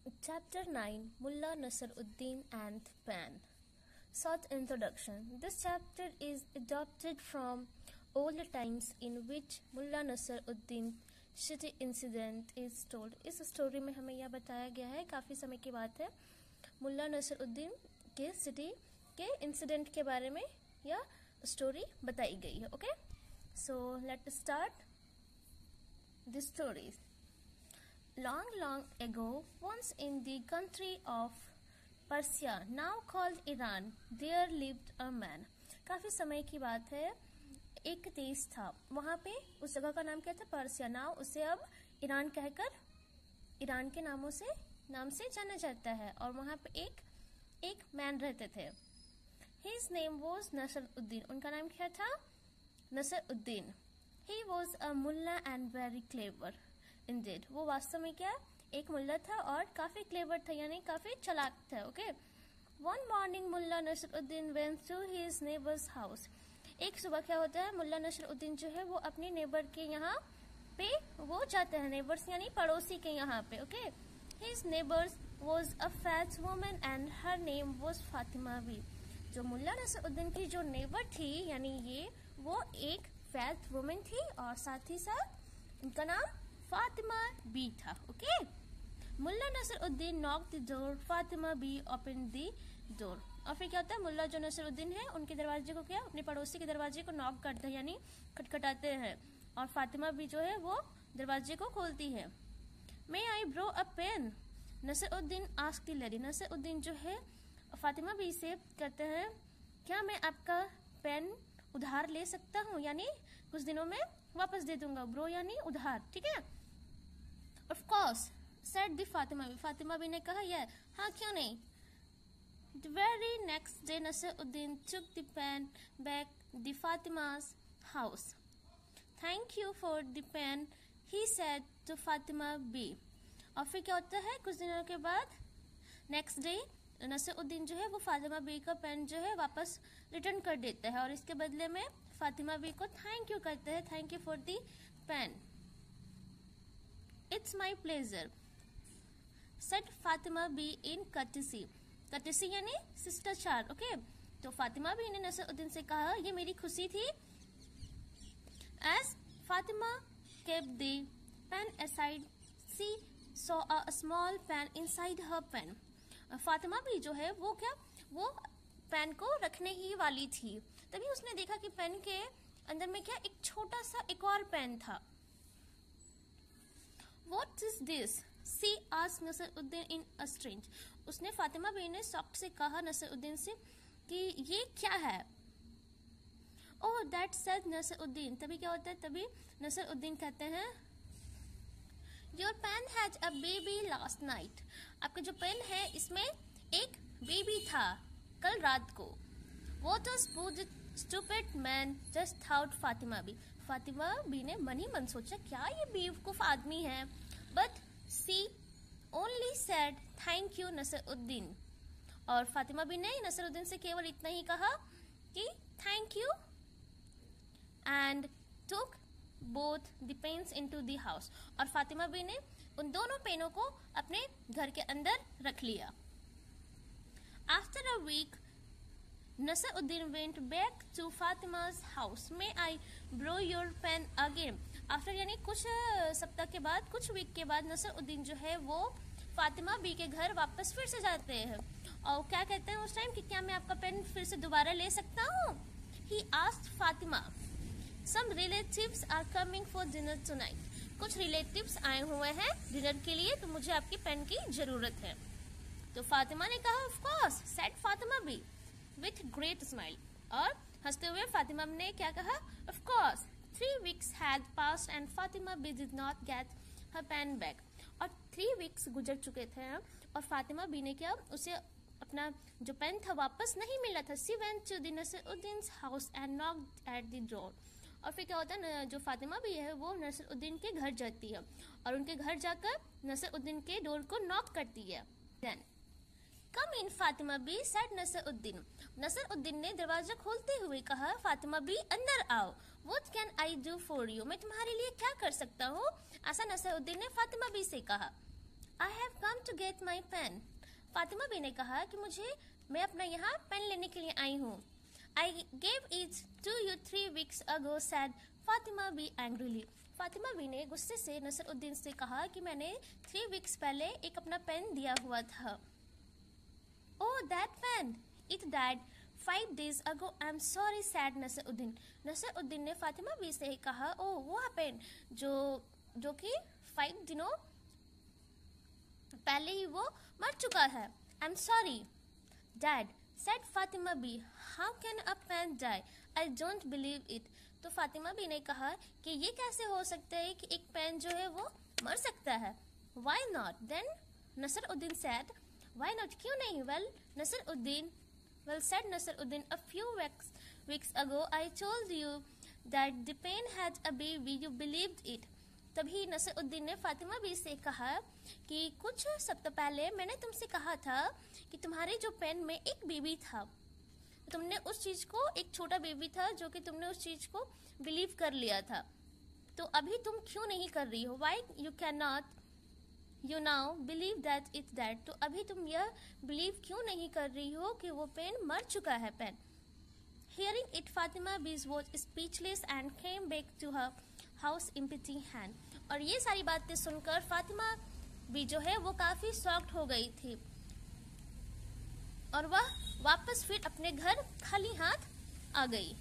Chapter 9 Mullah Nasruddin and Pan. Short introduction. This chapter is adopted from old times in which Mullah Nasruddin city incident is told. इस story में हमें यह बताया गया है, काफ़ी समय की बात है, मुल्ला नसरुद्दीन के सिटी के इंसिडेंट के बारे में यह स्टोरी बताई गई है. Okay, so let start the stories. Long ago, once in the country of Persia, now called Iran, there lived a man. काफ़ी समय की बात है, एक देश था, वहाँ पे उस जगह का नाम क्या था? पर्सिया. नाउ उसे अब ईरान कहकर ईरान के नाम से जाना जाता है. और वहाँ पे एक मैन रहते थे. His name was Nasruddin. उनका नाम क्या था? Nasruddin. He was a mullah and very clever. Indeed, वो वास्तव में क्या, एक मुल्ला था और काफी क्लेवर था, यानी काफी चालाक था. Okay. One morning Mulla Nasruddin went to his neighbor's house. एक सुबह क्या होता है, मुल्ला नसरुद्दीन जो है वो अपने नेबर के यहाँ पे वो जाते हैं. नेबर्स यानी पड़ोसी के यहाँ पे. Okay. His neighbors was a fat woman and her name was Fatima Bi. जो मुल्ला नसरुद्दीन की जो नेबर थी, यानी ये, वो एक फैट वुमेन थी और साथ ही साथ उनका नाम फातिमा बी था. Okay. Mulla Nasruddin knock the door. Fatima Bi open the door. और फिर क्या होता है, मुल्ला जो नसरुद्दीन है उनके दरवाजे को क्या, अपने पड़ोसी के दरवाजे को नॉक करते हैं, यानी खटखटाते हैं. और फातिमा बी जो है वो दरवाजे को खोलती है. May I borrow a pen? Nasruddin asked the lady. Nasruddin जो है फातिमा बी से कहते हैं, क्या मैं आपका पेन उधार ले सकता हूँ, यानी कुछ दिनों में वापस दे दूंगा. ब्रो यानी उधार, ठीक है. Of course said the Fatima Bi. Fatima Bi ने कहा, यह, हाँ क्यों नहीं. The very next day Nasruddin took the pen back the Fatima's house. Thank you for the pen, he said to Fatima B. और फिर क्या होता है, कुछ दिनों के बाद नेक्स्ट डे नसरुद्दीन जो है वो फातिमा बी का पेन जो है वापस रिटर्न कर देता है और इसके बदले में फातिमा बी को थैंक यू कहते हैं. Thank you for the pen. It's my pleasure said Fatima Bi in courtesy. Courtesy यानी शिष्टाचार. ओके. तो फातिमा बी ने नसरुद्दीन से कहा, ये मेरी खुशी थी. As Fatima kept the pen aside she saw a small pen inside her pen. Fatima भी जो है वो क्या, वो पेन को रखने ही वाली थी, तभी उसने देखा कि पेन के अंदर में क्या, एक छोटा सा एक और पेन था. What is this? She asked Nasruddin in a strange. उसने फातिमा बी ने शॉक से कहा नसरुद्दीन से कि ये क्या है. Oh, that said Nasruddin. तभी क्या होता है, तभी नसरुद्दीन कहते हैं, Your pen had a baby last night. आपका जो पेन है इसमें एक बेबी था कल रात को. What a stupid man, just thought Fatima Bi. Fatima Bi ने मन ही मन सोचा, क्या ये बेवकूफ आदमी है. But she only said thank you Nasruddin. और फातिमा बी ने नसरुद्दीन से केवल इतना ही कहा कि thank you and took both the pens into the house. और फातिमा बी ने उन दोनों पेनों को अपने घर के अंदर रख लिया. After a week, Nasruddin went back to Fatima's house. May I borrow your pen again? After यानी कुछ सप्ताह के बाद, कुछ वीक के बाद नसरुद्दीन जो है वो फातिमा बी के घर वापस फिर से जाते हैं और क्या कहते हैं उस टाइम कि क्या मैं आपका पेन फिर से दोबारा ले सकता हूँ. He asked Fatima. Some relatives are coming for dinner tonight. कुछ रिलेटिव्स आए हुए हैं डिनर के लिए, तो मुझे आपकी पेन की जरूरत है. तो फातिमा ने कहा, of course said Fatima B with great smile. और हंसते हुए फातिमा ने क्या कहा, of course. 3 weeks had passed and Fatima B did not get her pen back. और 3 weeks गुजर चुके थे और फातिमा बी ने क्या, उसे अपना जो पेन था वापस नहीं मिला था. She went to the Nasruddin's house and knocked at the door. और फिर क्या होता है, जो फातिमा भी है वो नसरुद्दीन के घर जाती है और उनके घर जाकर नसरुद्दीन के डोर को नॉक करती है. Then come in Fatima Bi said Nasruddin. Nasruddin ने दरवाजा खोलते हुए कहा, फातिमा बी अंदर आओ. What can I do for you? मैं तुम्हारे लिए क्या कर सकता हूँ? ऐसा नसरुद्दीन ने फातिमा बी से कहा. I have come to get my pen. Fatima Bi ने कहा कि मैं अपना यहाँ पेन लेने के लिए आई हूँ. I gave it to you 3 weeks ago, said Fatima B angrily. Fatima Bi ने गुस्से से नसरुद्दीन से कहा कि मैंने 3 weeks पहले एक अपना पेन दिया हुआ था. Oh, that pen! It died 5 days ago. I'm sorry, said Nasruddin. Nasruddin ने फातिमा बी से कहा, ओ वो पेन जो कि 5 दिनों पहले ही वो मर चुका है. I'm sorry, Dad, said Fatima B. How can a pen die? I don't believe it. तो फातिमा बी ने कहा कि ये कैसे हो सकता है कि एक पेन जो है वो मर सकता है. Why not? Then Nasruddin said, Why not? क्यों नहीं? said Nasruddin, a few weeks ago I told you that the pen had a baby. You believed it. तभी नसरुद्दीन ने फातिमा बी से कहा कि कुछ सप्ताह पहले मैंने तुमसे कहा था कि तुम्हारे जो पेन में एक बेबी था, तुमने उस चीज को, एक छोटा बेबी था जो कि तुमने उस चीज को बिलीव कर लिया था. तो अभी तुम क्यों नहीं कर रही हो? Why you cannot you now believe that it's dead? तो अभी तुम यह बिलीव क्यों नहीं कर रही हो कि वो पेन मर चुका है pen. Hearing it, Fatima B was speechless and came back to her house empty hand. और ये सारी बातें सुनकर फातिमा भी जो है वो काफी शॉक्ड हो गई थी और वह वापस फिर अपने घर खाली हाथ आ गई.